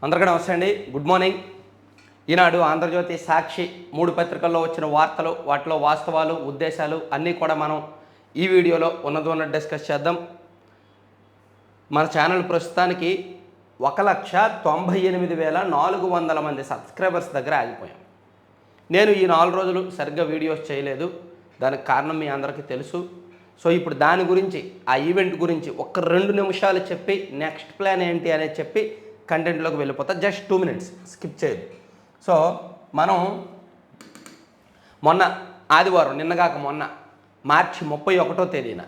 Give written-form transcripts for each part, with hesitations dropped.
అందరికీ నమస్తే అండి. Good morning. ఈనాడు, ఆంధ్రజ్యోతి, సాక్షి 3 పత్రికల్లో వచ్చిన వార్తలు, వాటిలో వాస్తవాలు, ఉద్దేశాలు అన్నీ కూడా మనం ఈ వీడియోలో ఉన్నది డిస్కస్ చేద్దాం. మన ఛానల్ ప్రస్తుతానికి 1,98,400 మంది సబ్స్క్రైబర్స్ దగ్గర ఆగిపోయాం. నేను ఈ 4 రోజులు సరిగ్గా వీడియోస్ చేయలేదు. దానికి కారణం మీ అందరికీ తెలుసు. సో ఇప్పుడు దాని గురించి, ఆ ఈవెంట్ గురించి ఒక 2 నిమిషాలు చెప్పి నెక్స్ట్ ప్లాన్ ఏంటి అనేది చెప్పి కంటెంట్లోకి వెళ్ళిపోతా. జస్ట్ 2 minutes స్కిప్ చేయదు. సో మనం మొన్న ఆదివారం, నిన్నగాక మొన్న మార్చి 31వ తేదీన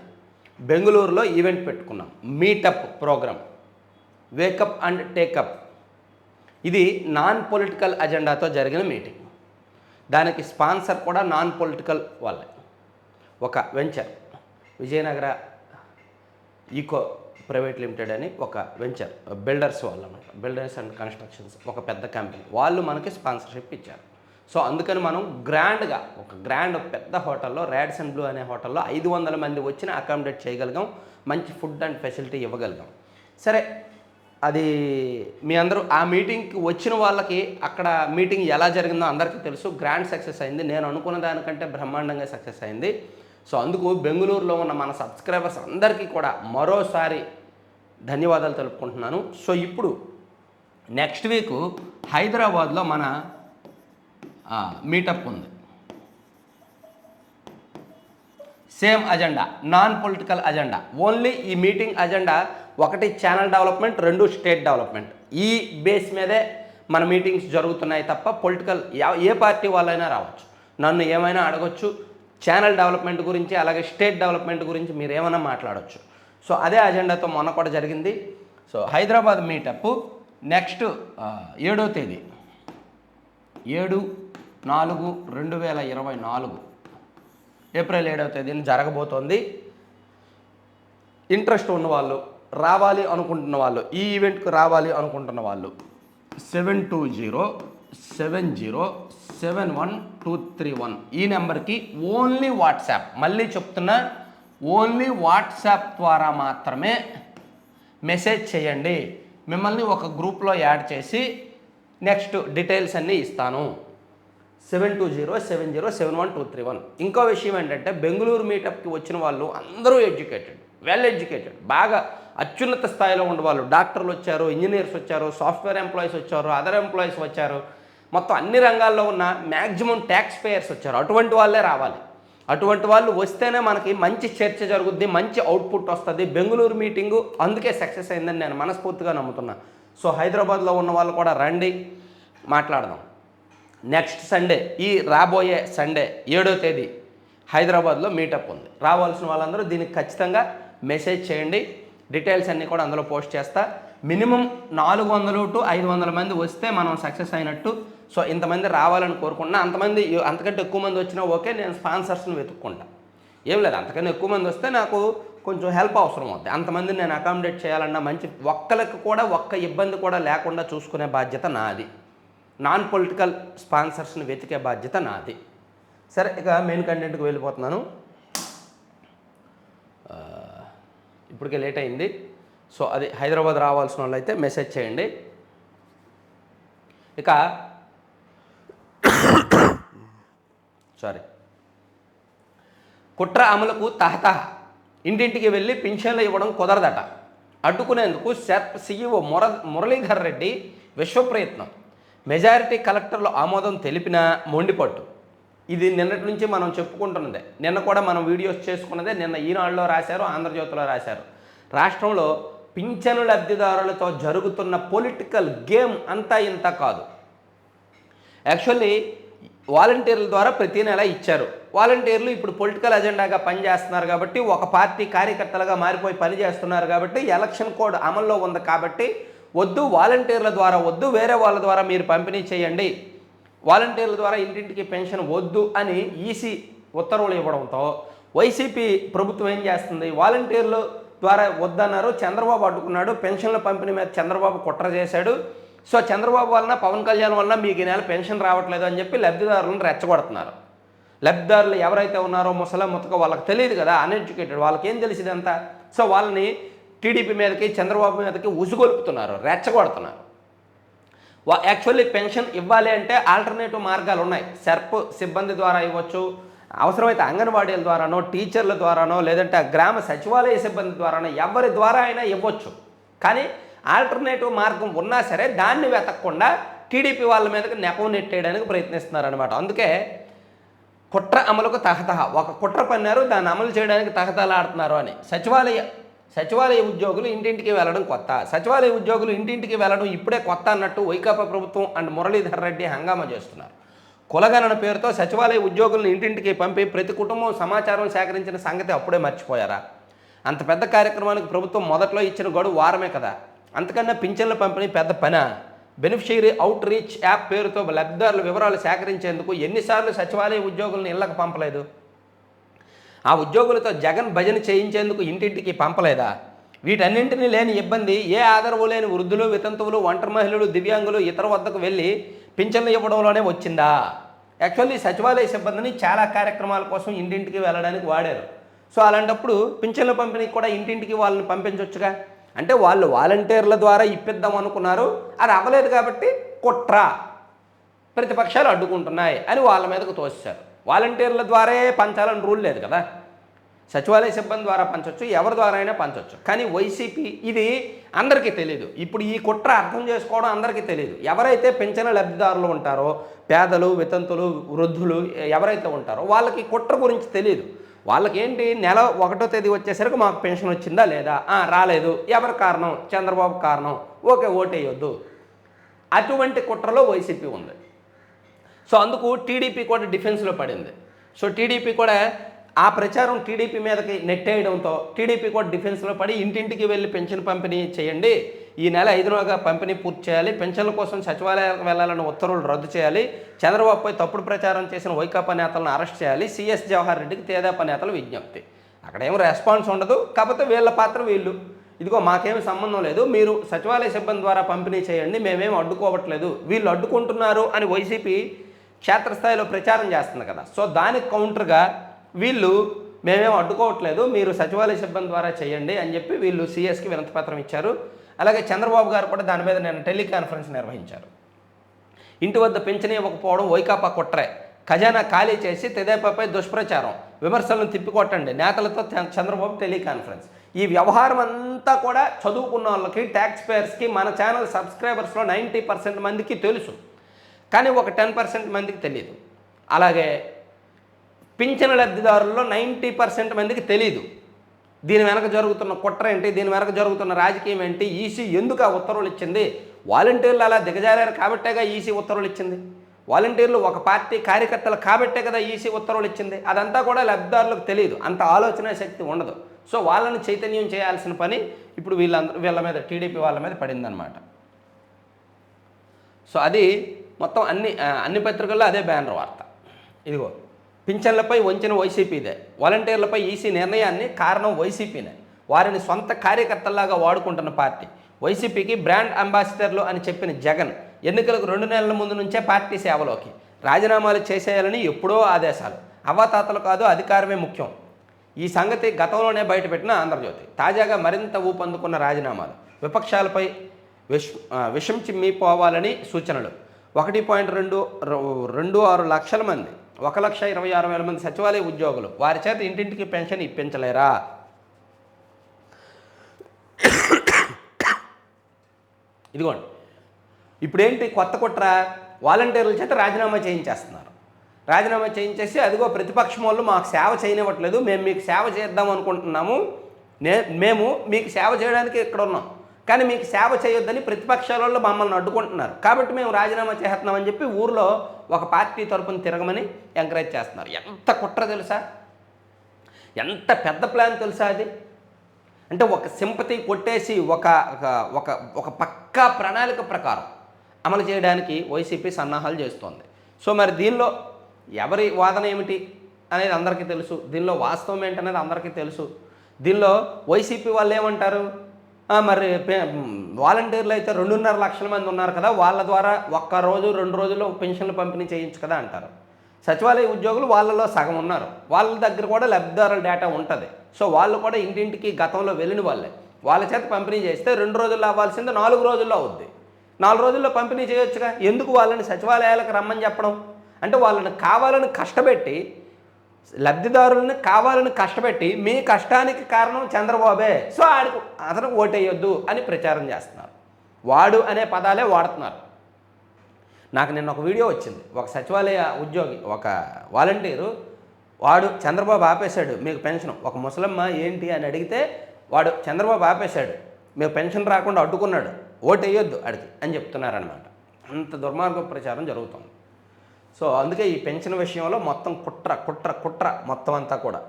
బెంగళూరులో ఈవెంట్ పెట్టుకున్నాం. Meetup programme, wake up and take up. ఇది నాన్ పొలిటికల్ అజెండాతో జరిగిన మీటింగ్. దానికి స్పాన్సర్ కూడా నాన్ పొలిటికల్ వాళ్ళే. ఒక venture, Vijayanagara eco private limited అని ఒక వెంచర్, బిల్డర్స్ వాళ్ళు అన్నమాట, బిల్డర్స్ అండ్ కన్స్ట్రక్షన్స్, ఒక పెద్ద కంపెనీ, వాళ్ళు మనకి స్పాన్సర్షిప్ ఇచ్చారు. సో అందుకని మనం గ్రాండ్గా ఒక పెద్ద హోటల్లో, ర్యాడ్స్ అండ్ బ్లూ అనే హోటల్లో 500 మంది వచ్చిన అకామిడేట్ చేయగలిగాం. మంచి ఫుడ్ అండ్ ఫెసిలిటీ ఇవ్వగలిగాం. సరే, అది మీ అందరూ ఆ మీటింగ్కి వచ్చిన వాళ్ళకి అక్కడ మీటింగ్ ఎలా జరిగిందో అందరికీ తెలుసు. గ్రాండ్ సక్సెస్ అయింది. నేను అనుకున్న దానికంటే బ్రహ్మాండంగా సక్సెస్ అయింది. సో అందుకు బెంగళూరులో ఉన్న మన సబ్స్క్రైబర్స్ అందరికీ కూడా మరోసారి ధన్యవాదాలు తెలుపుకుంటున్నాను. సో ఇప్పుడు నెక్స్ట్ వీక్ హైదరాబాద్లో మన మీటప్ ఉంది. Same agenda, non political agenda. Only ఈ మీటింగ్ అజెండా ఒకటి ఛానల్ డెవలప్మెంట్, 2 స్టేట్ డెవలప్మెంట్. ఈ బేస్ మీదే మన మీటింగ్స్ జరుగుతున్నాయి తప్ప పొలిటికల్ ఏ పార్టీ వాళ్ళైనా రావచ్చు, నన్ను ఏమైనా అడగొచ్చు. ఛానల్ డెవలప్మెంట్ గురించి, అలాగే స్టేట్ డెవలప్మెంట్ గురించి మీరు ఏమైనా మాట్లాడవచ్చు. సో అదే అజెండాతో మొన్న కూడా జరిగింది. సో హైదరాబాద్ మీటప్ నెక్స్ట్ 7వ తేదీ, 7/4/2024 ఏప్రిల్ 7వ తేదీన జరగబోతోంది. ఇంట్రెస్ట్ ఉన్నవాళ్ళు, రావాలి అనుకుంటున్న వాళ్ళు, ఈ ఈవెంట్కి రావాలి అనుకుంటున్న వాళ్ళు 7207071231 ఈ నెంబర్కి ఓన్లీ వాట్సాప్, మళ్ళీ చెప్తున్నా, ఓన్లీ వాట్సాప్ ద్వారా మాత్రమే మెసేజ్ చేయండి. మిమ్మల్ని ఒక గ్రూప్లో యాడ్ చేసి నెక్స్ట్ డీటెయిల్స్ అన్నీ ఇస్తాను. 7207071231. ఇంకో విషయం ఏంటంటే, బెంగళూరు మీటప్కి వచ్చిన వాళ్ళు అందరూ ఎడ్యుకేటెడ్, వెల్ ఎడ్యుకేటెడ్, బాగా అత్యున్నత స్థాయిలో ఉండేవాళ్ళు. డాక్టర్లు వచ్చారు, ఇంజనీర్స్ వచ్చారు, సాఫ్ట్వేర్ ఎంప్లాయీస్ వచ్చారు, అదర్ ఎంప్లాయీస్ వచ్చారు, మొత్తం అన్ని రంగాల్లో ఉన్న మ్యాక్సిమం ట్యాక్స్ పేయర్స్ వచ్చారు. అటువంటి వాళ్ళే రావాలి. అటువంటి వాళ్ళు వస్తేనే మనకి మంచి చర్చ జరుగుద్ది, మంచి అవుట్పుట్ వస్తుంది. బెంగళూరు మీటింగు అందుకే సక్సెస్ అయిందని నేను మనస్ఫూర్తిగా నమ్ముతున్నా. సో హైదరాబాద్లో ఉన్న వాళ్ళు కూడా రండి, మాట్లాడదాం. నెక్స్ట్ సండే, ఈ రాబోయే సండే 7వ తేదీ హైదరాబాద్లో మీటప్ ఉంది. రావాల్సిన వాళ్ళందరూ దీనికి ఖచ్చితంగా మెసేజ్ చేయండి. డీటెయిల్స్ అన్నీ కూడా అందులో పోస్ట్ చేస్తా. మినిమం 400 to 500 మంది వస్తే మనం సక్సెస్ అయినట్టు. సో ఇంతమంది రావాలని కోరుకుంటున్నా. అంతకంటే ఎక్కువ మంది వచ్చినా ఓకే, నేను స్పాన్సర్స్ని వెతుక్కుంటా. ఏం లేదు, అంతకన్నా ఎక్కువ మంది వస్తే నాకు కొంచెం హెల్ప్ అవసరం అవుతుంది. అంతమంది నేను అకామిడేట్ చేయాలన్నా మంచి, ఒక్కరికి కూడా ఒక్క ఇబ్బంది కూడా లేకుండా చూసుకునే బాధ్యత నాది. నాన్ పొలిటికల్ స్పాన్సర్స్ని వెతికే బాధ్యత నాది. సరే, ఇక మెయిన్ కంటెంట్కి వెళ్ళిపోతున్నాను. ఇప్పటికే లేట్ అయింది. సో అది హైదరాబాద్ రావాల్సిన వాళ్ళు అయితే మెసేజ్ చేయండి. ఇక కుట్ర అమలుకు తహతహ, ఇంటింటికి వెళ్ళి పింఛన్లు ఇవ్వడం కుదరదట. అడ్డుకునేందుకు సెర్ప్ సీఈఓ మురళీధర్ రెడ్డి విశ్వప్రయత్నం. మెజారిటీ కలెక్టర్లు ఆమోదం తెలిపినా మొండిపట్టు. ఇది నిన్నటి నుంచి మనం చెప్పుకుంటున్నదే, నిన్న కూడా మనం వీడియోస్ చేసుకున్నదే. నిన్న ఈనాడులో రాశారు, ఆంధ్రజ్యోతిలో రాశారు. రాష్ట్రంలో పింఛను లబ్ధిదారులతో జరుగుతున్న పొలిటికల్ గేమ్ అంతా ఇంత కాదు. యాక్చువల్లీ వాలంటీర్ల ద్వారా ప్రతి నెల ఇచ్చారు. వాలంటీర్లు ఇప్పుడు పొలిటికల్ అజెండాగా పనిచేస్తున్నారు కాబట్టి, ఒక పార్టీ కార్యకర్తలుగా మారిపోయి పనిచేస్తున్నారు కాబట్టి, ఎలక్షన్ కోడ్ అమల్లో ఉంది కాబట్టి, వద్దు వాలంటీర్ల ద్వారా వద్దు, వేరే వాళ్ళ ద్వారా మీరు పంపిణీ చేయండి, వాలంటీర్ల ద్వారా ఇంటింటికి పెన్షన్ వద్దు అని ఈసీ ఉత్తర్వులు ఇవ్వడంతో వైసీపీ ప్రభుత్వం ఏం చేస్తుంది, వాలంటీర్లు ద్వారా వద్దన్నారు, చంద్రబాబు అడ్డుకున్నాడు, పెన్షన్ల పంపిణీ మీద చంద్రబాబు కుట్ర చేశాడు. సో చంద్రబాబు వలన, పవన్ కళ్యాణ్ వలన మీకు ఈ నెల పెన్షన్ రావట్లేదు అని చెప్పి లబ్ధిదారులను రెచ్చగొడుతున్నారు. లబ్ధిదారులు ఎవరైతే ఉన్నారో ముసలి ముతక వాళ్ళకి తెలియదు కదా, అన్ఎడ్యుకేటెడ్, వాళ్ళకి ఏం తెలిసిందంతా. సో వాళ్ళని టీడీపీ మీదకి, చంద్రబాబు మీదకి ఉసుగొలుపుతున్నారు, రెచ్చగొడుతున్నారు. యాక్చువల్లీ పెన్షన్ ఇవ్వాలి అంటే ఆల్టర్నేటివ్ మార్గాలు ఉన్నాయి. సెర్ప్ సిబ్బంది ద్వారా ఇవ్వచ్చు, అవసరమైతే అంగన్వాడీల ద్వారానో, టీచర్ల ద్వారానో, లేదంటే గ్రామ సచివాలయ సిబ్బంది ద్వారానో, ఎవరి ద్వారా అయినా ఇవ్వచ్చు. కానీ ఆల్టర్నేటివ్ మార్గం ఉన్నా సరే దాన్ని వెతకకుండా టీడీపీ వాళ్ళ మీదకి నెపం నెట్టేయడానికి ప్రయత్నిస్తున్నారనమాట. అందుకే కుట్ర అమలుకు తహతహ, ఒక కుట్ర పన్నారు, దాన్ని అమలు చేయడానికి తహతలాడుతున్నారు అని. సచివాలయ ఉద్యోగులు ఇంటింటికి వెళ్ళడం కొత్త, సచివాలయ ఉద్యోగులు ఇంటింటికి వెళ్ళడం ఇప్పుడే కొత్త అన్నట్టు వైకాపా ప్రభుత్వం అండ్ మురళీధర్ రెడ్డి హంగామా చేస్తున్నారు. కులగణన పేరుతో సచివాలయ ఉద్యోగులను ఇంటింటికి పంపి ప్రతి కుటుంబం సమాచారం సేకరించిన సంగతి అప్పుడే మర్చిపోయారా? అంత పెద్ద కార్యక్రమానికి ప్రభుత్వం మొదట్లో ఇచ్చిన గడువు వారమే కదా. అంతకన్నా పింఛన్ల పంపిణీ పెద్ద పనా? బెనిఫిషియరీ అవుట్ రీచ్ యాప్ పేరుతో లబ్ధిదారుల వివరాలు సేకరించేందుకు ఎన్నిసార్లు సచివాలయ ఉద్యోగులను ఇళ్లకు పంపలేదు? ఆ ఉద్యోగులతో జగన్ భజన చేయించేందుకు ఇంటింటికి పంపలేదా? వీటన్నింటినీ లేని ఇబ్బంది ఏ ఆదరవు లేని వృద్ధులు, వితంతువులు, ఒంటరి మహిళలు, దివ్యాంగులు ఇతర వద్దకు వెళ్ళి పింఛన్లు ఇవ్వడంలోనే వచ్చిందా? యాక్చువల్లీ సచివాలయ సిబ్బందిని చాలా కార్యక్రమాల కోసం ఇంటింటికి వెళ్ళడానికి వాడారు. సో అలాంటప్పుడు పింఛన్ల పంపిణీకి కూడా ఇంటింటికి వాళ్ళని పంపించవచ్చుగా. అంటే వాళ్ళు వాలంటీర్ల ద్వారా ఇప్పిద్దాం అనుకున్నారు, అది అవ్వలేదు కాబట్టి కుట్ర, ప్రతిపక్షాలు అడ్డుకుంటున్నాయి అని వాళ్ళ మీదకు తోసేశారు. వాలంటీర్ల ద్వారే పంచాలని రూల్ లేదు కదా. సచివాలయ సిబ్బంది ద్వారా పంచవచ్చు, ఎవరి ద్వారా అయినా పంచవచ్చు. కానీ వైసీపీ ఇది అందరికీ తెలియదు. ఇప్పుడు ఈ కుట్ర అర్థం చేసుకోవడం అందరికీ తెలియదు. ఎవరైతే పెన్షన్ లబ్ధిదారులు ఉంటారో, పేదలు, వితంతులు, వృద్ధులు ఎవరైతే ఉంటారో వాళ్ళకి కుట్ర గురించి తెలియదు. వాళ్ళకి ఏంటి, నెల 1వ తేదీ వచ్చేసరికి మాకు పెన్షన్ వచ్చిందా లేదా, రాలేదు, ఎవరి కారణం, చంద్రబాబు కారణం, ఓకే ఓటేయొద్దు, అటువంటి కుట్రలో వైసీపీ ఉంది. సో అందుకు టీడీపీ కూడా డిఫెన్స్లో పడింది. సో టీడీపీ కూడా ఆ ప్రచారం టీడీపీ మీదకి నెట్టేయడంతో టీడీపీ కూడా డిఫెన్స్లో పడి ఇంటింటికి వెళ్ళి పెన్షన్ పంపిణీ చేయండి, ఈ నెల 5వ పంపిణీ పూర్తి చేయాలి, పెన్షన్ల కోసం సచివాలయాలకు వెళ్లాలని ఉత్తర్వులు రద్దు చేయాలి, చంద్రబాబుపై తప్పుడు ప్రచారం చేసిన వైకాపా నేతలను అరెస్ట్ చేయాలి, సిఎస్ జవహర్ రెడ్డికి తేదాపా నేతల విజ్ఞప్తి. అక్కడేమో రెస్పాన్స్ ఉండదు, కాకపోతే వీళ్ళ పాత్ర వీళ్ళు, ఇదిగో మాకేమి సంబంధం లేదు, మీరు సచివాలయ సిబ్బంది ద్వారా పంపిణీ చేయండి, మేమేం అడ్డుకోవట్లేదు, వీళ్ళు అడ్డుకుంటున్నారు అని వైసీపీ క్షేత్రస్థాయిలో ప్రచారం చేస్తుంది కదా. సో దానికి కౌంటర్గా వీళ్ళు మేమేం అడ్డుకోవట్లేదు, మీరు సచివాలయ సిబ్బంది ద్వారా చేయండి అని చెప్పి వీళ్ళు సిఎస్కి వినతిపత్రం ఇచ్చారు. అలాగే చంద్రబాబు గారు కూడా దాని మీద నేను టెలికాన్ఫరెన్స్ నిర్వహించారు. ఇంటి వద్ద పెన్షన్ ఇవ్వకపోవడం వైకాపా కుట్రే, ఖజానా ఖాళీ చేసి తెదేపాపై దుష్ప్రచారం, విమర్శలను తిప్పికొట్టండి, నేతలతో చంద్రబాబు టెలికాన్ఫరెన్స్. ఈ వ్యవహారం అంతా కూడా చదువుకున్న వాళ్ళకి, ట్యాక్స్ పేయర్స్కి, మన ఛానల్ సబ్స్క్రైబర్స్లో 90% మందికి తెలుసు, కానీ ఒక 10% మందికి తెలియదు. అలాగే పింఛన్ లబ్ధిదారుల్లో 90% మందికి తెలియదు. దీని వెనక జరుగుతున్న కుట్ర ఏంటి, దీని వెనక జరుగుతున్న రాజకీయం ఏంటి, ఈసీ ఎందుకు ఆ ఉత్తర్వులు ఇచ్చింది, వాలంటీర్లు అలా దిగజారారు కాబట్టేగా ఈసీ ఉత్తర్వులు ఇచ్చింది, వాలంటీర్లు ఒక పార్టీ కార్యకర్తలు కాబట్టే కదా ఈసీ ఉత్తర్వులు ఇచ్చింది, అదంతా కూడా లబ్ధిదారులకు తెలియదు, అంత ఆలోచన శక్తి ఉండదు. సో వాళ్ళని చైతన్యం చేయాల్సిన పని ఇప్పుడు వీళ్ళ మీద, టీడీపీ వాళ్ళ మీద పడిందనమాట. సో అది మొత్తం అన్ని పత్రికల్లో అదే బ్యానర్ వార్త. ఇదిగో పింఛన్లపై వంచిన వైసీపీదే, వాలంటీర్లపై ఈసీ నిర్ణయాన్ని కారణం వైసీపీనే, వారిని సొంత కార్యకర్తల్లాగా వాడుకుంటున్న పార్టీ, వైసీపీకి బ్రాండ్ అంబాసిడర్లు అని చెప్పిన జగన్ ఎన్నికలకు 2 నెలల ముందు నుంచే పార్టీ సేవలోకి, రాజీనామాలు చేసేయాలని ఎప్పుడో ఆదేశాలు, అవ్వాతాతలు కాదు అధికారమే ముఖ్యం. ఈ సంగతి గతంలోనే బయటపెట్టిన ఆంధ్రజ్యోతి. తాజాగా మరింత ఊపందుకున్న రాజీనామాలు, విపక్షాలపై విషం చిమ్మిపోవాలని సూచనలు. 1.26 లక్షల మంది, 1,26,000 మంది సచివాలయ ఉద్యోగులు, వారి చేత ఇంటింటికి పెన్షన్ ఇప్పించలేరా? ఇదిగోండి ఇప్పుడేంటి కొత్త కుట్ర, వాలంటీర్ల చేత రాజీనామా చేయించేస్తున్నారు. రాజీనామా చేయించేసి అదిగో ప్రతిపక్షం వాళ్ళు మాకు సేవ చేయనివ్వట్లేదు, మేము మీకు సేవ చేద్దాం అనుకుంటున్నాము, మేము మీకు సేవ చేయడానికి ఇక్కడ ఉన్నాం, కానీ మీకు సేవ చేయొద్దని ప్రతిపక్షాల వాళ్ళు మమ్మల్ని అడ్డుకుంటున్నారు, కాబట్టి మేము రాజీనామా చేస్తున్నామని చెప్పి ఊర్లో ఒక పార్టీ తరపున తిరగమని ఎంకరేజ్ చేస్తున్నారు. ఎంత కుట్ర తెలుసా, ఎంత పెద్ద ప్లాన్ తెలుసా అది. అంటే ఒక సింపతి కొట్టేసి ఒక పక్కా ప్రణాళిక ప్రకారం అమలు చేయడానికి వైసీపీ సన్నాహాలు చేస్తోంది. సో మరి దీనిలో ఎవరి వాదన ఏమిటి అనేది అందరికీ తెలుసు, దీనిలో వాస్తవం ఏంటనేది అందరికీ తెలుసు. దీనిలో వైసీపీ వాళ్ళు ఏమంటారు, మరి వాలంటీర్లు అయితే 2.5 లక్షల మంది ఉన్నారు కదా, వాళ్ళ ద్వారా 1 రోజు 2 రోజుల్లో పెన్షన్లు పంపిణీ చేయొచ్చు కదా అంటారు. సచివాలయ ఉద్యోగులు వాళ్ళలో సగం ఉన్నారు, వాళ్ళ దగ్గర కూడా లబ్ధిదారుల డేటా ఉంటుంది. సో వాళ్ళు కూడా ఇంటింటికి గతంలో వెళ్ళిన వాళ్ళే, వాళ్ళ చేత పంపిణీ చేస్తే 2 రోజుల్లో అవ్వాల్సింది 4 రోజుల్లో అవుద్ది. 4 రోజుల్లో పంపిణీ చేయొచ్చుగా. ఎందుకు వాళ్ళని సచివాలయాలకు రమ్మని చెప్పడం? అంటే వాళ్ళని కావాలని కష్టపెట్టి, లబ్ధిదారులను కావాలని కష్టపెట్టి, మీ కష్టానికి కారణం చంద్రబాబే, సో అతనికి ఓటేయొద్దు అని ప్రచారం చేస్తున్నారు. వాడు అనే పదాలే వాడుతున్నారు. నాకు నిన్న ఒక వీడియో వచ్చింది. ఒక సచివాలయ ఉద్యోగి, ఒక వాలంటీరు, వాడు చంద్రబాబు ఆపేశాడు మీకు పెన్షన్. ఒక ముసలమ్మ ఏంటి అని అడిగితే వాడు చంద్రబాబు ఆపేశాడు మీకు పెన్షన్ రాకుండా అడ్డుకున్నాడు, ఓటు వేయొద్దు అడిగి అని చెప్తున్నారనమాట. అంత దుర్మార్గ ప్రచారం జరుగుతుంది. సో అందుకే ఈ పెన్షన్ విషయంలో మొత్తం కుట్ర మొత్తం అంతా కూడా.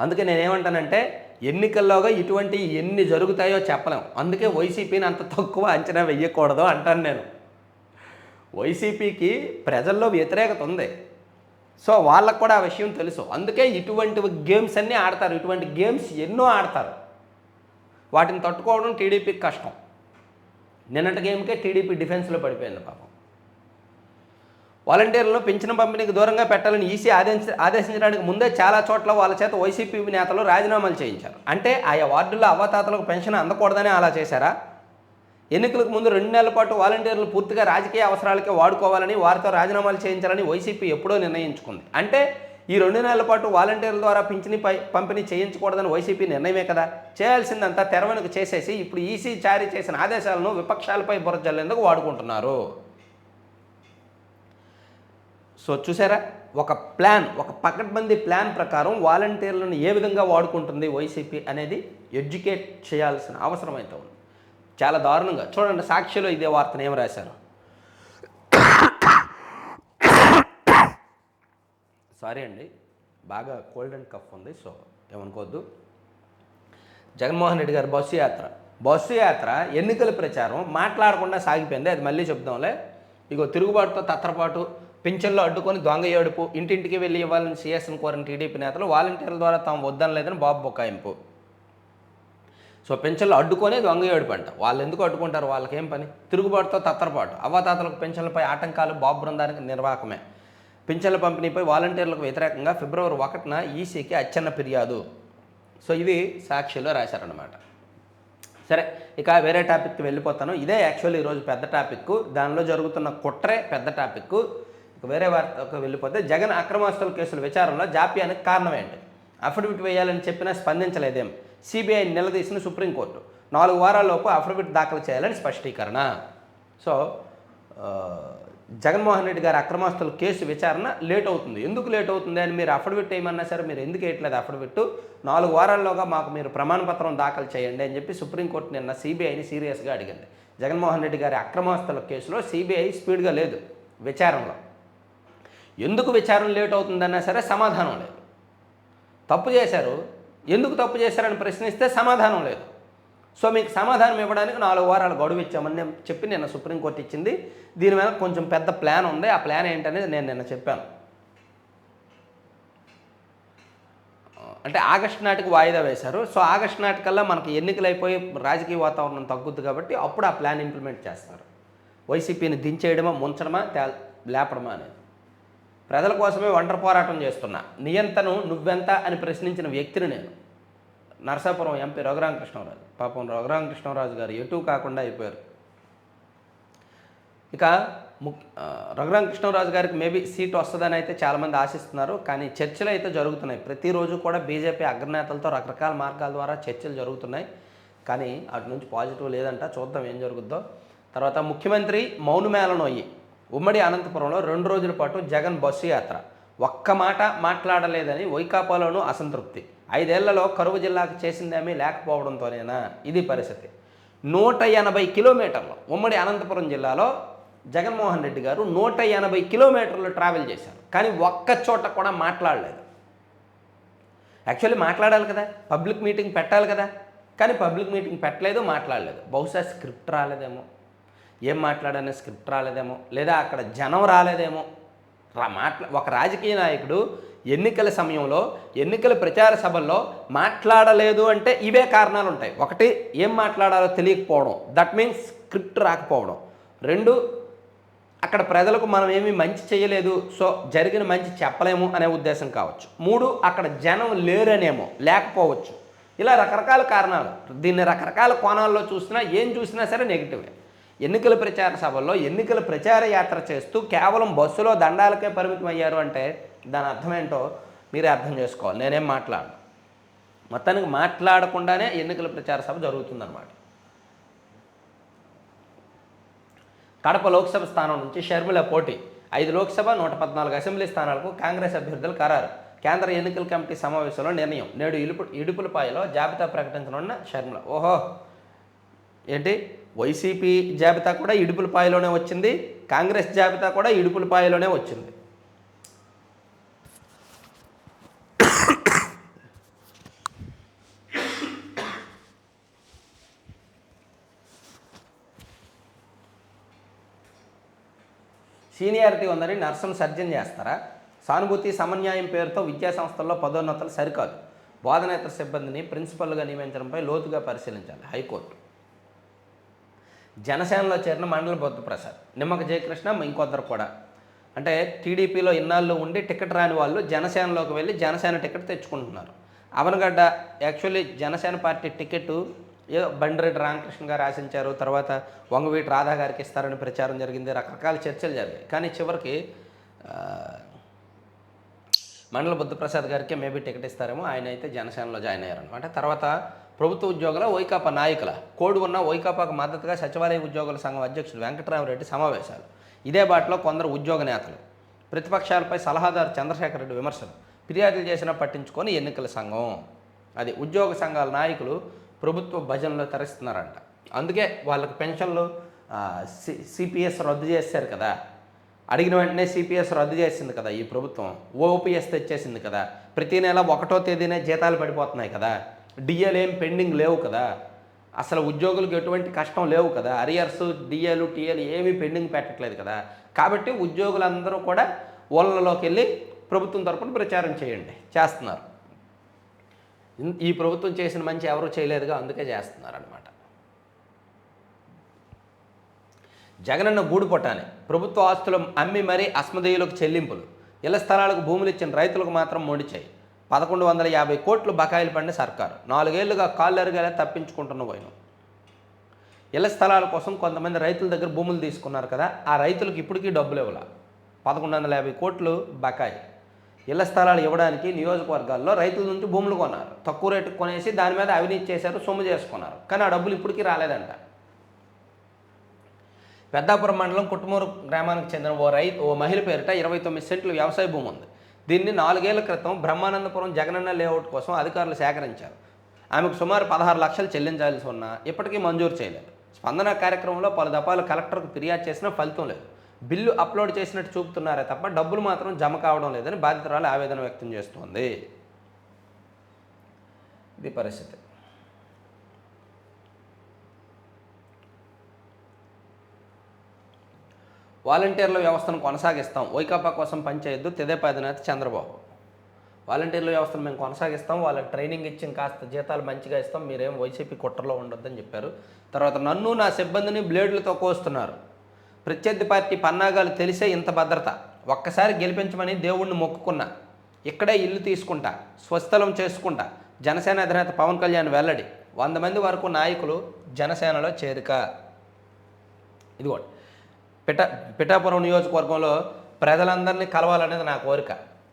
అందుకే నేనేమంటానంటే ఎన్నికల్లోగా ఇటువంటి ఎన్ని జరుగుతాయో చెప్పలేం. అందుకే వైసీపీని అంత తక్కువ అంచనా వెయ్యకూడదు అంటాను నేను. వైసీపీకి ప్రజల్లో వ్యతిరేకత ఉంది. సో వాళ్ళకు కూడా ఆ విషయం తెలుసు. అందుకే ఇటువంటి గేమ్స్ అన్నీ ఆడతారు. ఇటువంటి గేమ్స్ ఎన్నో ఆడతారు. వాటిని తట్టుకోవడం టీడీపీకి కష్టం. నిన్నటి గేమ్కే టీడీపీ డిఫెన్స్లో పడిపోయింది పాపం. వాలంటీర్లను పెన్షన్ పంపిణీకి దూరంగా పెట్టాలని ఈసీ ఆదేశించడానికి ముందే చాలా చోట్ల వాళ్ళ చేత వైసీపీ నేతలు రాజీనామాలు చేయించారు. అంటే ఆయా వార్డుల్లో అవ్వాతాతలకు పెన్షన్ అందకూడదని అలా చేశారా? ఎన్నికలకు ముందు 2 నెలల పాటు వాలంటీర్లు పూర్తిగా రాజకీయ అవసరాలకే వాడుకోవాలని, వారితో రాజీనామాలు చేయించాలని వైసీపీ ఎప్పుడో నిర్ణయించుకుంది. అంటే ఈ 2 నెలల పాటు వాలంటీర్ల ద్వారా పింఛని పంపిణీ చేయించకూడదని వైసీపీ నిర్ణయమే కదా. చేయాల్సిందంతా తెరవెనుక చేసేసి ఇప్పుడు ఈసీ జారీ చేసిన ఆదేశాలను విపక్షాలపై బురద జల్లేందుకు వాడుకుంటున్నారు. సో చూసారా, ఒక పకడ్బందీ ప్లాన్ ప్రకారం వాలంటీర్లను ఏ విధంగా వాడుకుంటుంది వైసీపీ అనేది ఎడ్యుకేట్ చేయాల్సిన అవసరం అయితే ఉంది. చాలా దారుణంగా చూడండి. సాక్షిలో ఇదే వార్తను ఏం రాశారు. సారీ అండి, బాగా కోల్డ్ అండ్ కఫ్ ఉంది, సో ఏమనుకోవద్దు. జగన్మోహన్ రెడ్డి గారు బస్సు యాత్ర ఎన్నికల ప్రచారం మాట్లాడకుండా సాగిపోయింది. అది మళ్ళీ చెప్దాంలే. ఇగో తిరుగుబాటుతో తత్తరపాటు, పింఛన్లో అడ్డుకొని దొంగ ఏడుపు, ఇంటింటికి వెళ్ళి ఇవ్వాలని సీఎస్ని కోరిన టీడీపీ నేతలు వాలంటీర్ల ద్వారా తాము వద్దనలేదని బాబు బొకాయింపు. సో పెన్షన్లు అడ్డుకొని దొంగ ఏడుపు అంట. వాళ్ళు ఎందుకు అడ్డుకుంటారు? వాళ్ళకేం పని? తిరుగుబాటుతో తత్తరపాటు, అవ్వాతాతలకు పెన్షన్లపై ఆటంకాలు బాబు బృందానికి నిర్వాహకమే. పింఛన్ల పంపిణీపై వాలంటీర్లకు వ్యతిరేకంగా ఫిబ్రవరి 1న ఈసీకి అచ్చన్న ఫిర్యాదు. సో ఇది సాక్షిలో రాశారనమాట. సరే, ఇక వేరే టాపిక్కి వెళ్ళిపోతాను. ఇదే యాక్చువల్లీ ఈరోజు పెద్ద టాపిక్. దానిలో జరుగుతున్న కుట్రే పెద్ద టాపిక్. ఇక వేరే వార్తకు వెళ్ళిపోతే, జగన్ అక్రమాస్తుల కేసుల విచారణలో జాప్యానికి కారణం ఏంటి? అఫిడవిట్ వేయాలని చెప్పినా స్పందించలేదేం? సిబిఐ నిలదీసిన సుప్రీంకోర్టు. 4 వారాల్లోపు అఫిడవిట్ దాఖలు చేయాలని స్పష్టీకరణ. సో జగన్మోహన్ రెడ్డి గారి అక్రమాస్తుల కేసు విచారణ లేట్ అవుతుంది. ఎందుకు లేట్ అవుతుంది అని మీరు అఫిడవిట్ వేయమన్నా సరే మీరు ఎందుకు వేయట్లేదు అఫిడవిట్? 4 వారాల్లోగా మాకు మీరు ప్రమాణపత్రం దాఖలు చేయండి అని చెప్పి సుప్రీంకోర్టు నిన్న సిబిఐని సీరియస్గా అడిగింది. జగన్మోహన్ రెడ్డి గారి అక్రమాస్తుల కేసులో సిబిఐ స్పీడ్గా లేదు విచారణలో. ఎందుకు విచారణ లేట్ అవుతుందన్నా సరే సమాధానం లేదు. తప్పు చేశారు, ఎందుకు తప్పు చేశారని ప్రశ్నిస్తే సమాధానం లేదు. సో మీకు సమాధానం ఇవ్వడానికి 4 వారాలు గడువు ఇచ్చామని చెప్పి నిన్న సుప్రీంకోర్టు ఇచ్చింది. దీని మీద కొంచెం పెద్ద ప్లాన్ ఉంది. ఆ ప్లాన్ ఏంటనేది నేను నిన్న చెప్పాను. అంటే ఆగస్టు నాటికి వాయిదా వేశారు. సో ఆగస్టు నాటికల్లా మనకి ఎన్నికలు అయిపోయి రాజకీయ వాతావరణం తగ్గుద్ది కాబట్టి అప్పుడు ఆ ప్లాన్ ఇంప్లిమెంట్ చేస్తారు. వైసీపీని దించేయడమా, ముంచడమా, లేపడమా అనేది. ప్రజల కోసమే ఒంటరి పోరాటం చేస్తున్నా, నియంతను నువ్వెంత అని ప్రశ్నించిన వ్యక్తిని నేను. నరసాపురం ఎంపీ రఘురామకృష్ణరాజు. పాపం రఘురామకృష్ణరాజు గారు ఎటు కాకుండా అయిపోయారు. ఇక రఘురామకృష్ణరాజు గారికి మేబీ సీట్ వస్తుందని అయితే చాలామంది ఆశిస్తున్నారు. కానీ చర్చలు అయితే జరుగుతున్నాయి. ప్రతిరోజు కూడా బీజేపీ అగ్రనేతలతో రకరకాల మార్గాల ద్వారా చర్చలు జరుగుతున్నాయి. కానీ అటు నుంచి పాజిటివ్ లేదంట. చూద్దాం ఏం జరుగుద్దో. తర్వాత ముఖ్యమంత్రి మౌనమేళనోయి. ఉమ్మడి అనంతపురంలో 2 రోజుల పాటు జగన్ బస్సు యాత్ర. ఒక్క మాట మాట్లాడలేదని వైకాపాలోనూ అసంతృప్తి. 5 ఏళ్లలో కరువు జిల్లాకు చేసిందేమీ లేకపోవడంతోనేనా ఇది పరిస్థితి. 180 కిలోమీటర్లు ఉమ్మడి అనంతపురం జిల్లాలో జగన్మోహన్ రెడ్డి గారు 180 కిలోమీటర్లు ట్రావెల్ చేశారు. కానీ ఒక్క చోట కూడా మాట్లాడలేదు. యాక్చువల్లీ మాట్లాడాలి కదా, పబ్లిక్ మీటింగ్ పెట్టాలి కదా. కానీ పబ్లిక్ మీటింగ్ పెట్టలేదు, మాట్లాడలేదు. బహుశా స్క్రిప్ట్ రాలేదేమో, ఏం మాట్లాడనే స్క్రిప్ట్ రాలేదేమో, లేదా అక్కడ జనం రాలేదేమో. ఒక రాజకీయ నాయకుడు ఎన్నికల సమయంలో ఎన్నికల ప్రచార సభల్లో మాట్లాడలేదు అంటే ఇవే కారణాలు ఉంటాయి. 1, ఏం మాట్లాడాలో తెలియకపోవడం, దట్ మీన్స్ స్క్రిప్ట్ రాకపోవడం. 2, అక్కడ ప్రజలకు మనం ఏమీ మంచి చేయలేదు, సో జరిగిన మంచి చెప్పలేము అనే ఉద్దేశం కావచ్చు. 3, అక్కడ జనం లేరనేమో, లేకపోవచ్చు. ఇలా రకరకాల కారణాలు. దీన్ని రకరకాల కోణాల్లో చూసినా, ఏం చూసినా సరే నెగిటివే. ఎన్నికల ప్రచార సభల్లో ఎన్నికల ప్రచార యాత్ర చేస్తూ కేవలం బస్సులో దండాలకే పరిమితం అయ్యారు అంటే దాని అర్థం ఏంటో మీరే అర్థం చేసుకోవాలి. నేనేం మాట్లాడను. మొత్తానికి మాట్లాడకుండానే ఎన్నికల ప్రచార సభ జరుగుతుందన్నమాట. కడప లోక్సభ స్థానం నుంచి షర్మిల పోటీ. 5 లోక్సభ 114 అసెంబ్లీ స్థానాలకు కాంగ్రెస్ అభ్యర్థులు ఖరారు. కేంద్ర ఎన్నికల కమిటీ సమావేశంలో నిర్ణయం. నేడు ఇడుపులపాయలో జాబితా ప్రకటించనున్న షర్మిల. ఓహో, ఏంటి వైసీపీ జాబితా కూడా ఇడుపులపాయలోనే వచ్చింది, కాంగ్రెస్ జాబితా కూడా ఇడుపులపాయలోనే వచ్చింది. సీనియారిటీ ఉందని నర్సును సర్జన్ చేస్తారా? సానుభూతి సమన్యాయం పేరుతో విద్యాసంస్థల్లో పదోన్నతులు సరికాదు. బోధనేతర సిబ్బందిని ప్రిన్సిపల్గా నియమించడంపై లోతుగా పరిశీలించాలి హైకోర్టు. జనసేనలో చేరిన మండల బుద్ధప్రసాద్, నిమ్మక జయకృష్ణ, ఇంకొద్దరు కూడా. అంటే టీడీపీలో ఇన్నాళ్ళు ఉండి టికెట్ రాని వాళ్ళు జనసేనలోకి వెళ్ళి జనసేన టికెట్ తెచ్చుకుంటున్నారు. Avanigadda actually Janasena party ticket ఏదో బండిరెడ్డి రామకృష్ణ గారు ఆశించారు, తర్వాత వంగవీటి రాధా గారికి ఇస్తారని ప్రచారం జరిగింది, రకరకాల చర్చలు జరిగాయి. కానీ చివరికి మండల బుద్ధప్రసాద్ గారికి మేబీ టికెట్ ఇస్తారేమో, ఆయన అయితే జనసేనలో జాయిన్ అయ్యారనమాట. తర్వాత ప్రభుత్వ ఉద్యోగుల వైకాపా నాయకుల కోడ్ ఉన్న వైకాపాకు మద్దతుగా సచివాలయ ఉద్యోగుల సంఘం అధ్యక్షుడు వెంకటరామరెడ్డి సమావేశాలు. ఇదే బాటలో కొందరు ఉద్యోగ నేతలు. ప్రతిపక్షాలపై సలహాదారు చంద్రశేఖర్ రెడ్డి విమర్శలు. ఫిర్యాదులు చేసినా పట్టించుకొని ఎన్నికల సంఘం. అది ఉద్యోగ సంఘాల నాయకులు ప్రభుత్వ భజనలో తరిస్తున్నారంట. అందుకే వాళ్ళకి పెన్షన్లు సిపిఎస్ రద్దు చేశారు కదా, అడిగిన వెంటనే సిపిఎస్ రద్దు చేసింది కదా ఈ ప్రభుత్వం, ఓపీఎస్ తెచ్చేసింది కదా, ప్రతి నెల 1వ తేదీనే జీతాలు పడిపోతున్నాయి కదా, డిఏలు ఏం పెండింగ్ లేవు కదా, అసలు ఉద్యోగులకు ఎటువంటి కష్టం లేవు కదా, అరియర్స్ డిఏలు టీఏలు ఏమీ పెండింగ్ పెట్టట్లేదు కదా. కాబట్టి ఉద్యోగులందరూ కూడా ఊళ్ళలోకి వెళ్ళి ప్రభుత్వం తరపున ప్రచారం చేస్తున్నారు. ఈ ప్రభుత్వం చేసిన మంచి ఎవరూ చేయలేదుగా, అందుకే చేస్తున్నారనమాట. జగనన్న గూడు పొట్టానే ప్రభుత్వ ఆస్తులు అమ్మి మరీ అస్మదేయులకు చెల్లింపులు. ఇళ్ల స్థలాలకు భూములు ఇచ్చిన రైతులకు మాత్రం మొండిచాయి. 1150 కోట్లు బకాయిలు పడిన సర్కారు. 4 ఏళ్లుగా కాళ్ళు అరిగేలా తప్పించుకుంటున్న పోయిన. ఇళ్ల స్థలాల కోసం కొంతమంది రైతుల దగ్గర భూములు తీసుకున్నారు కదా, ఆ రైతులకు ఇప్పటికీ డబ్బులు ఇవ్వాల. 1150 కోట్లు బకాయి. ఇళ్ల స్థలాలు ఇవ్వడానికి నియోజకవర్గాల్లో రైతుల నుంచి భూములు కొన్నారు, తక్కువ రేటుకు కొనేసి దాని మీద అవినీతి చేశారు, సొమ్ము చేసుకున్నారు. కానీ ఆ డబ్బులు ఇప్పటికీ రాలేదంట. పెద్దాపురం మండలం కుట్టుమూరు గ్రామానికి చెందిన ఓ మహిళ పేరిట 29 సెంట్లు వ్యవసాయ భూమి ఉంది. దీన్ని 4 ఏళ్ల క్రితం బ్రహ్మానందపురం జగనన్న లేఅవుట్ కోసం అధికారులు సేకరించారు. ఆమెకు సుమారు 16 లక్షలు చెల్లించాల్సి ఉన్నా ఇప్పటికీ మంజూరు చేయలేదు. స్పందన కార్యక్రమంలో పలు దఫాలు కలెక్టర్కు ఫిర్యాదు చేసినా ఫలితం లేదు. బిల్లు అప్లోడ్ చేసినట్టు చూపుతున్నారే తప్ప డబ్బులు మాత్రం జమ కావడం లేదని బాధితురాలు ఆవేదన వ్యక్తం చేస్తోంది. ఇది పరిస్థితి. వాలంటీర్ల వ్యవస్థను కొనసాగిస్తాం, వైకాపా కోసం పనిచేయొద్దు తెదేపా అధినేత చంద్రబాబు. వాలంటీర్ల వ్యవస్థను మేము కొనసాగిస్తాం, వాళ్ళకి ట్రైనింగ్ ఇచ్చి కాస్త జీతాలు మంచిగా ఇస్తాం, మీరేం వైసీపీ కుట్రలో ఉండొద్దని చెప్పారు. తర్వాత నన్ను నా సిబ్బందిని బ్లేడ్లతో కోస్తున్నారు. ప్రత్యర్థి పార్టీ పన్నాగాలు తెలిసే ఇంత భద్రత. ఒక్కసారి గెలిపించమని దేవుణ్ణి మొక్కుకున్నా, ఇక్కడే ఇల్లు తీసుకుంటా, స్వస్థలం చేసుకుంటా. జనసేన అధినేత పవన్ కళ్యాణ్ వెల్లడి. 100 మంది వరకు నాయకులు జనసేనలో చేరిక. ఇదిగోండి, పిఠాపురం నియోజకవర్గంలో ప్రజలందరినీ కలవాలనేది నా కోరిక.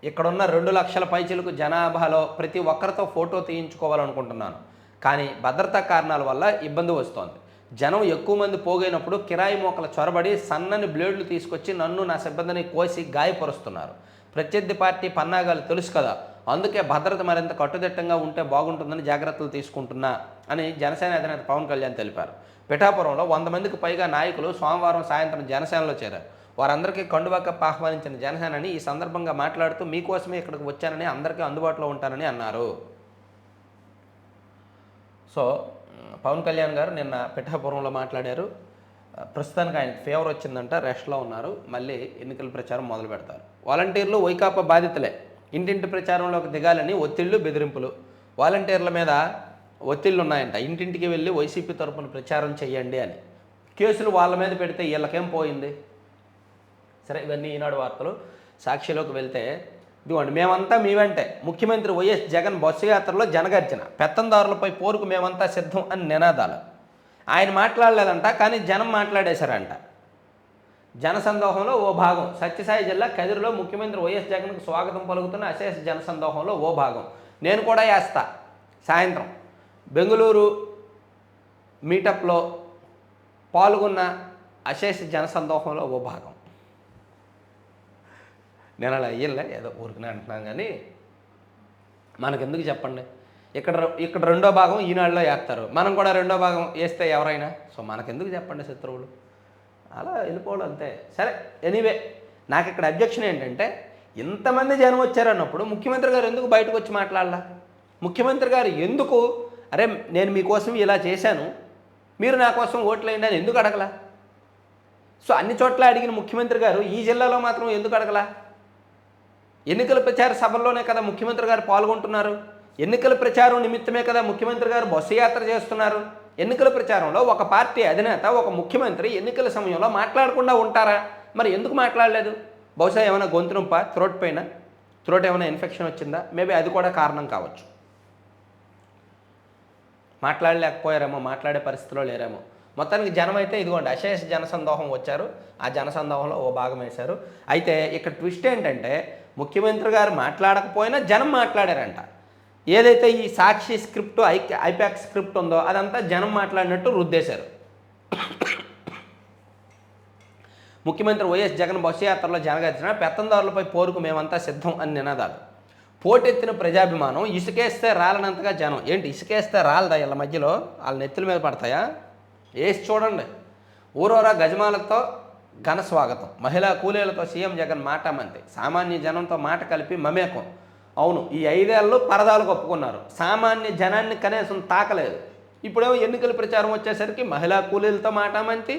ఇక్కడున్న 2 లక్షల పైచిలకు జనాభాలో ప్రతి ఒక్కరితో ఫోటో తీయించుకోవాలనుకుంటున్నాను. కానీ భద్రతా కారణాల వల్ల ఇబ్బంది వస్తోంది. జనం ఎక్కువ మంది పోగైనప్పుడు కిరాయి మోకల చొరబడి సన్నని బ్లేడ్లు తీసుకొచ్చి నన్ను నా సిబ్బందిని కోసి గాయపరుస్తున్నారు. ప్రత్యర్థి పార్టీ పన్నాగాలు తెలుసు కదా, అందుకే భద్రత మరింత కట్టుదిట్టంగా ఉంటే బాగుంటుందని జాగ్రత్తలు తీసుకుంటున్నా అని జనసేన అధినేత పవన్ కళ్యాణ్ తెలిపారు. పిఠాపురంలో 100 మందికి పైగా నాయకులు సోమవారం సాయంత్రం జనసేనలో చేరారు. వారందరికీ కండువాకప్ప ఆహ్వానించిన జనసేనని ఈ సందర్భంగా మాట్లాడుతూ మీకోసమే ఇక్కడికి వచ్చానని, అందరికీ అందుబాటులో ఉంటానని అన్నారు. సో పవన్ కళ్యాణ్ గారు నిన్న పిఠాపురంలో మాట్లాడారు. ప్రస్తుతానికి ఆయనకు ఫీవర్ వచ్చిందంట, రెస్ట్లో ఉన్నారు. మళ్ళీ ఎన్నికల ప్రచారం మొదలు పెడతారు. వాలంటీర్లు వైకాపా బాధితులే. ఇంటింటి ప్రచారంలోకి దిగాలని ఒత్తిళ్లు, బెదిరింపులు. వాలంటీర్ల మీద ఒత్తిళ్లు ఉన్నాయంట. ఇంటింటికి వెళ్ళి వైసీపీ తరపున ప్రచారం చేయండి అని. కేసులు వాళ్ళ మీద పెడితే వీళ్ళకేం పోయింది? సరే, ఇవన్నీ ఈనాడు వార్తలు. సాక్షిలోకి వెళ్తే ఇదిగోండి, మేమంతా మీ వెంటే. ముఖ్యమంత్రి వైఎస్ జగన్ బస్సు యాత్రలో జనగర్జన. పెత్తందారులపై పోరుకు మేమంతా సిద్ధం అని నినాదాలు. ఆయన మాట్లాడలేదంట, కానీ జనం మాట్లాడేశారంట. జనసందోహంలో ఓ భాగం సత్యసాయి జిల్లా కదిరిలో ముఖ్యమంత్రి వైఎస్ జగన్కు స్వాగతం పలుకుతున్న అశేష జనసందోహంలో ఓ భాగం. నేను కూడా వేస్తా సాయంత్రం బెంగళూరు మీటప్లో పాల్గొన్న అశేష జనసందోహంలో ఓ భాగం. నేను అలా అయ్యలే, ఏదో ఊరికనే అంటున్నాను. కానీ మనకెందుకు చెప్పండి, ఇక్కడ రెండో భాగం ఈనాడులో వేస్తారు, మనం కూడా రెండో భాగం వేస్తే ఎవరైనా. సో మనకెందుకు చెప్పండి శత్రువులు, అలా వెళ్ళిపోవడం అంతే. సరే, ఎనీవే, నాకు ఇక్కడ అబ్జెక్షన్ ఏంటంటే, ఇంతమంది జనం వచ్చారన్నప్పుడు ముఖ్యమంత్రి గారు ఎందుకు బయటకు వచ్చి మాట్లాడాల? ముఖ్యమంత్రి గారు ఎందుకు, అరే నేను మీకోసం ఇలా చేశాను, మీరు నా కోసం ఓట్లు వేయండి అని ఎందుకు అడగలా? సో అన్ని చోట్ల అడిగిన ముఖ్యమంత్రి గారు ఈ జిల్లాలో మాత్రం ఎందుకు అడగలా? ఎన్నికల ప్రచార సభల్లోనే కదా ముఖ్యమంత్రి గారు పాల్గొంటున్నారు. ఎన్నికల ప్రచారం నిమిత్తమే కదా ముఖ్యమంత్రి గారు బస్సు యాత్ర చేస్తున్నారు. ఎన్నికల ప్రచారంలో ఒక పార్టీ అధినేత, ఒక ముఖ్యమంత్రి ఎన్నికల సమయంలో మాట్లాడకుండా ఉంటారా? మరి ఎందుకు మాట్లాడలేదు? బహుశా ఏమైనా గొంతు నొప్ప, థ్రోట్ ఏమైనా ఇన్ఫెక్షన్ వచ్చిందా? మేబీ అది కూడా కారణం కావచ్చు. మాట్లాడలేకపోయారేమో, మాట్లాడే పరిస్థితిలో లేరేమో. మొత్తానికి జనం అయితే ఇదిగోండి అశేష జనసందోహం వచ్చారు, ఆ జనసందోహంలో ఓ భాగం వేశారు. అయితే ఇక్కడ ట్విస్ట్ ఏంటంటే, ముఖ్యమంత్రి గారు మాట్లాడకపోయినా జనం మాట్లాడారంట. ఏదైతే ఈ సాక్షి స్క్రిప్ట్, ఐపాక్ స్క్రిప్ట్ ఉందో అదంతా జనం మాట్లాడినట్టు రుద్దేశారు. ముఖ్యమంత్రి వైఎస్ జగన్ బస్సు యాత్రలో జనగర్జన, పెత్తందారులపై పోరుకు మేమంతా సిద్ధం అని నినాదాలు. పోటెత్తిన ప్రజాభిమానం, ఇసుకేస్తే రాలనంతగా జనం. ఏంటి ఇసుకేస్తే రాలదా? వీళ్ళ మధ్యలో వాళ్ళ నెత్తుల మీద పడతాయా? వేసి చూడండి. ఊరూరా గజమాలతో ఘన స్వాగతం, మహిళా కూలీలతో సీఎం జగన్ మాటామంతి, సామాన్య జనంతో మాట కలిపి మమేకం. అవును, ఈ 5 ఏళ్ళు పరదాలు కప్పుకున్నారు, సామాన్య జనాన్ని కనీసం తాకలేదు. ఇప్పుడేమో ఎన్నికల ప్రచారం వచ్చేసరికి మహిళా కూలీలతో మాటామంతి,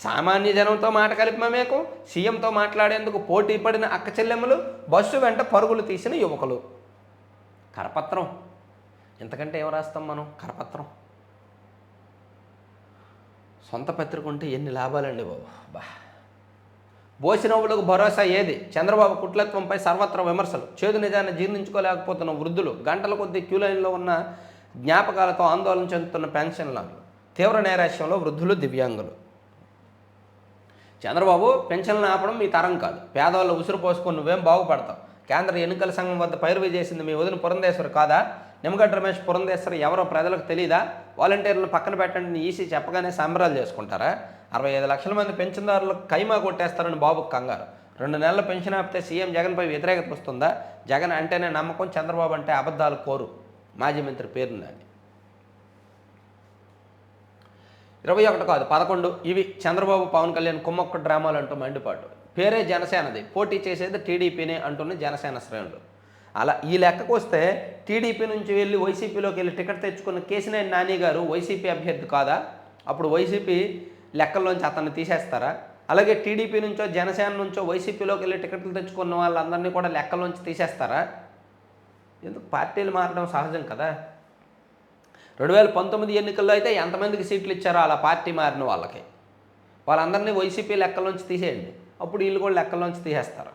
సామాన్య జనంతో మాట కలిపి మమేకం, సీఎంతో మాట్లాడేందుకు పోటీ పడిన అక్క చెల్లెమ్మలు, బస్సు వెంట పరుగులు తీసిన యువకులు. కరపత్రం, ఇంతకంటే ఏం రాస్తాం మనం? కరపత్రం. సొంత పత్రిక ఉంటే ఎన్ని లాభాలండి బాబు. బోసినవ్వులకు భరోసా ఏది? చంద్రబాబు కుట్లత్వంపై సర్వత్రా విమర్శలు. చేదు నిజాన్ని జీర్ణించుకోలేకపోతున్న వృద్ధులు, గంటల కొద్దీ క్యూ లైన్లో ఉన్న జ్ఞాపకాలతో ఆందోళన చెందుతున్న పెన్షన్లు, తీవ్ర నైరాశ్యంలో వృద్ధులు, దివ్యాంగులు. చంద్రబాబు, పెన్షన్లు ఆపడం మీ తరం కాదు, పేదవాళ్ళు ఉసురు పోసుకొని నువ్వేం బాగుపడతావు. కేంద్ర ఎన్నికల సంఘం వద్ద పైరువీ చేసింది మీ వదిన పురంధేశ్వరి కాదా? నిమ్మగడ్డ రమేష్ పురంధేశ్వరి ఎవరో ప్రజలకు తెలీదా? వాలంటీర్లను పక్కన పెట్టండి ఈసీ చెప్పగానే సంబరాలు చేసుకుంటారా? 65 లక్షల మంది పెన్షన్దారులకు కైమా కొట్టేస్తారని బాబుకు కంగారు. 2 నెలల పెన్షన్ ఆపితే సీఎం జగన్పై వ్యతిరేకత వస్తుందా? జగన్ అంటేనే నమ్మకం, చంద్రబాబు అంటే అబద్ధాలు కోరు. మాజీ మంత్రి పేరుందని. 21 కాదు 11 ఇవి చంద్రబాబు పవన్ కళ్యాణ్ కుమ్మక్కు డ్రామాలు అంటూ మండిపాటు. పేరే జనసేనది, పోటీ చేసేది టీడీపీనే అంటున్న జనసేన శ్రేణులు. అలా ఈ లెక్కకు వస్తే టీడీపీ నుంచి వెళ్ళి వైసీపీలోకి వెళ్ళి టికెట్ తెచ్చుకున్న కేసినేని నాని గారు వైసీపీ అభ్యర్థి కాదా? అప్పుడు వైసీపీ లెక్కల్లోంచి అతన్ని తీసేస్తారా? అలాగే టీడీపీ నుంచో జనసేన నుంచో వైసీపీలోకి వెళ్ళి టికెట్లు తెచ్చుకున్న వాళ్ళందరినీ కూడా లెక్కల్లోంచి తీసేస్తారా? ఎందుకు? పార్టీలు మారడం సహజం కదా. 2019 ఎన్నికల్లో అయితే ఎంతమందికి సీట్లు ఇచ్చారో అలా పార్టీ మారిన వాళ్ళందరినీ వైసీపీ లెక్కల్లోంచి తీసేయండి, అప్పుడు వీళ్ళు కూడా లెక్కల్లోంచి తీసేస్తారు.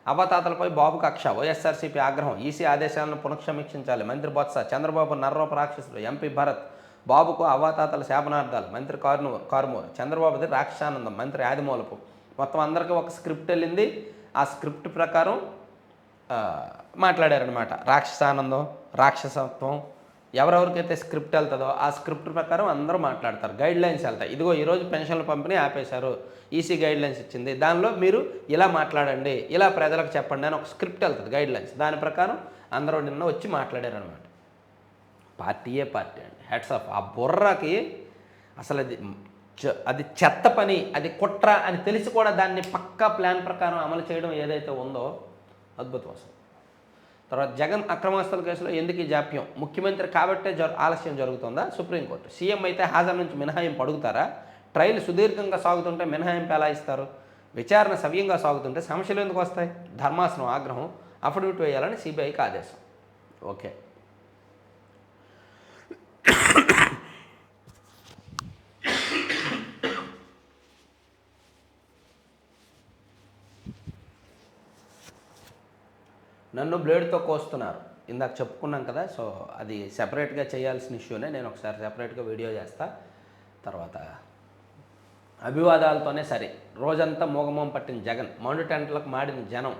అవతాతలపై బాబు కక్ష, వైఎస్ఆర్సీపీ ఆగ్రహం, ఈసీ ఆదేశాలను పునఃసమీక్షించాలి. మంత్రి బొత్స, చంద్రబాబు నర్రూప రాక్షసులు, ఎంపీ భరత్, బాబుకు అవతాతల శాపనార్థాలు, మంత్రి కారుమూరి, చంద్రబాబుది రాక్షసానందం, మంత్రి ఆదిమూలపు. మొత్తం అందరికీ ఒక స్క్రిప్ట్ వెళ్ళింది. ఆ స్క్రిప్ట్ ప్రకారం మాట్లాడారనమాట. రాక్షసానందం, రాక్షసత్వం, ఎవరెవరికైతే స్క్రిప్ట్ వెళ్తుందో ఆ స్క్రిప్ట్ ప్రకారం అందరూ మాట్లాడతారు. గైడ్ లైన్స్ వెళ్తాయి. ఇదిగో ఈరోజు పెన్షన్ల పంపిణీ ఆపేశారు, ఈసీ గైడ్ లైన్స్ ఇచ్చింది, దానిలో మీరు ఇలా మాట్లాడండి, ఇలా ప్రజలకు చెప్పండి అని ఒక స్క్రిప్ట్ వెళ్తుంది, గైడ్ లైన్స్. దాని ప్రకారం అందరూ నిన్న వచ్చి మాట్లాడారనమాట. పార్టీయే పార్టీ అండి, హెడ్స్ ఆఫ్. ఆ బుర్రకి అసలు అది చెత్త పని, అది కుట్ర అని తెలిసి కూడా దాన్ని పక్కా ప్లాన్ ప్రకారం అమలు చేయడం ఏదైతే ఉందో అద్భుతం అసలు. తర్వాత జగన్ అక్రమాస్తుల కేసులో ఎందుకు ఈ జాప్యం? ముఖ్యమంత్రి కాబట్టే ఆలస్యం జరుగుతుందా? సుప్రీంకోర్టు. సీఎం అయితే హాజరు నుంచి మినహాయింపు అడుగుతారా? ట్రయల్ సుదీర్ఘంగా సాగుతుంటే మినహాయింపు ఎలా ఇస్తారు? విచారణ సవ్యంగా సాగుతుంటే సమస్యలు ఎందుకు వస్తాయి? ధర్మాసనం ఆగ్రహం, అఫిడవిట్ వేయాలని సిబిఐకి ఆదేశం. ఓకే, నన్ను బ్లేడ్తో కోస్తున్నారు, ఇందాక చెప్పుకున్నాం కదా. సో అది సెపరేట్గా చేయాల్సిన ఇష్యూనే, నేను ఒకసారి సెపరేట్గా వీడియో చేస్తా. తర్వాత అభివాదాలతోనే సరే రోజంతా మూగమోం పట్టిన జగన్, మండు టెంట్లకు మాడిన జనం,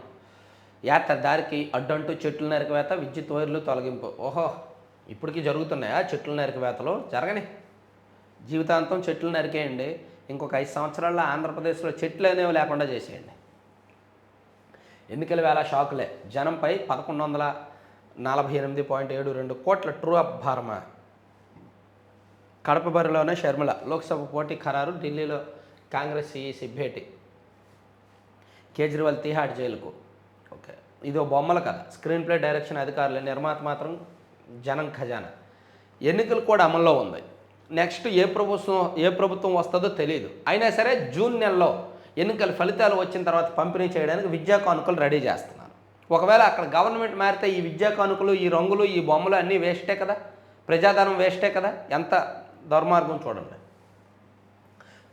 యాత్ర దారికి అడ్డంటూ చెట్లు నరికివేత, విద్యుత్ వైర్లు తొలగింపు. ఓహో, ఇప్పటికీ జరుగుతున్నాయా చెట్లు నరికివేతలు? జరగని, జీవితాంతం చెట్లు నరికేయండి. ఇంకొక 5 సంవత్సరాల్లో ఆంధ్రప్రదేశ్లో చెట్లు అనేవి లేకుండా చేసేయండి. ఎన్నికల వేళ షాకులే, జనంపై 1148.72 కోట్ల ట్రూ అప్ భారమా. కడప బరిలోనే షర్మిల, లోక్సభ పోటీ ఖరారు, ఢిల్లీలో కాంగ్రెస్ ఈసీ భేటీ, కేజ్రీవాల్ తిహాడ్ జైలుకు. ఓకే, ఇదో బొమ్మల కథ. స్క్రీన్ ప్లే డైరెక్షన్ అధికారులు, నిర్మాత మాత్రం జనం ఖజానా. ఎన్నికలు కూడా అమల్లో ఉంది. నెక్స్ట్ ఏ ప్రభుత్వం వస్తుందో తెలియదు. అయినా సరే జూన్ నెలలో ఎన్నికల ఫలితాలు వచ్చిన తర్వాత పంపిణీ చేయడానికి విద్యా కానుకలు రెడీ చేస్తున్నారు. ఒకవేళ అక్కడ గవర్నమెంట్ మారితే ఈ విద్యా కానుకలు, ఈ రంగులు, ఈ బొమ్మలు అన్నీ వేస్టే కదా, ప్రజాధనం వేస్టే కదా. ఎంత దుర్మార్గం చూడండి.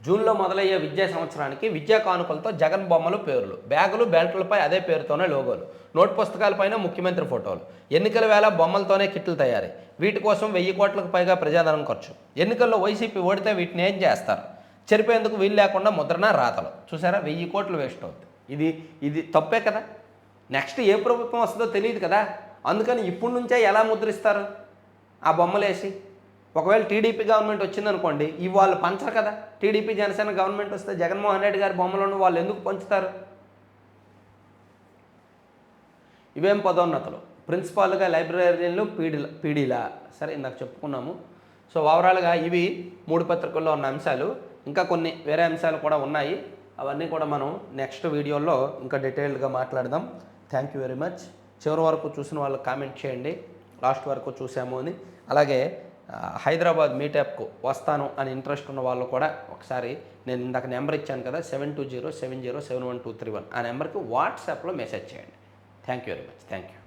జూన్లో మొదలయ్యే విద్యా సంవత్సరానికి విద్యా కానుకలతో జగన్ బొమ్మలు, పేర్లు, బ్యాగులు, బెల్టులపై అదే పేరుతోనే లోగోలు, నోట్ పుస్తకాలపైన ముఖ్యమంత్రి ఫోటోలు, ఎన్నికల వేళ బొమ్మలతోనే కిట్లు తయారీ, వీటి కోసం 1000 కోట్లకు పైగా ప్రజాధనం ఖర్చు. ఎన్నికల్లో వైసీపీ ఓడితే వీటిని ఏం చేస్తారు? చెరిపేందుకు వీలు లేకుండా ముద్రణ, రాతలు. చూసారా, 1000 కోట్లు వేస్ట్ అవుతుంది. ఇది తప్పే కదా. నెక్స్ట్ ఏ ప్రభుత్వం వస్తుందో తెలియదు కదా. అందుకని ఇప్పటి నుంచే ఎలా ముద్రిస్తారు ఆ బొమ్మలేసి? ఒకవేళ టీడీపీ గవర్నమెంట్ వచ్చిందనుకోండి, ఇవి వాళ్ళు పంచరు కదా. టీడీపీ జనసేన గవర్నమెంట్ వస్తే జగన్మోహన్ రెడ్డి గారి బొమ్మలను వాళ్ళు ఎందుకు పంచుతారు? ఇవేం పదోన్నతులు, ప్రిన్సిపాల్గా లైబ్రరీలు, పీడీలా. సరే, ఇందాక చెప్పుకున్నాము. సో ఓవరాల్గా ఇవి 3 పత్రికల్లో ఉన్న అంశాలు. ఇంకా కొన్ని వేరే అంశాలు కూడా ఉన్నాయి. అవన్నీ కూడా మనం నెక్స్ట్ వీడియోలో ఇంకా డీటెయిల్డ్గా మాట్లాడదాం. Thank you very much. చివరి వరకు చూసిన వాళ్ళు కామెంట్ చేయండి, లాస్ట్ వరకు చూసాము అని. అలాగే హైదరాబాద్ మీటప్కు వస్తాను అని ఇంట్రెస్ట్ ఉన్న వాళ్ళు కూడా ఒకసారి నేను ఇందాక నెంబర్ ఇచ్చాను కదా, 720707123 ఆ నెంబర్కి వాట్సాప్లో మెసేజ్ చేయండి. Thank you very much. Thank you.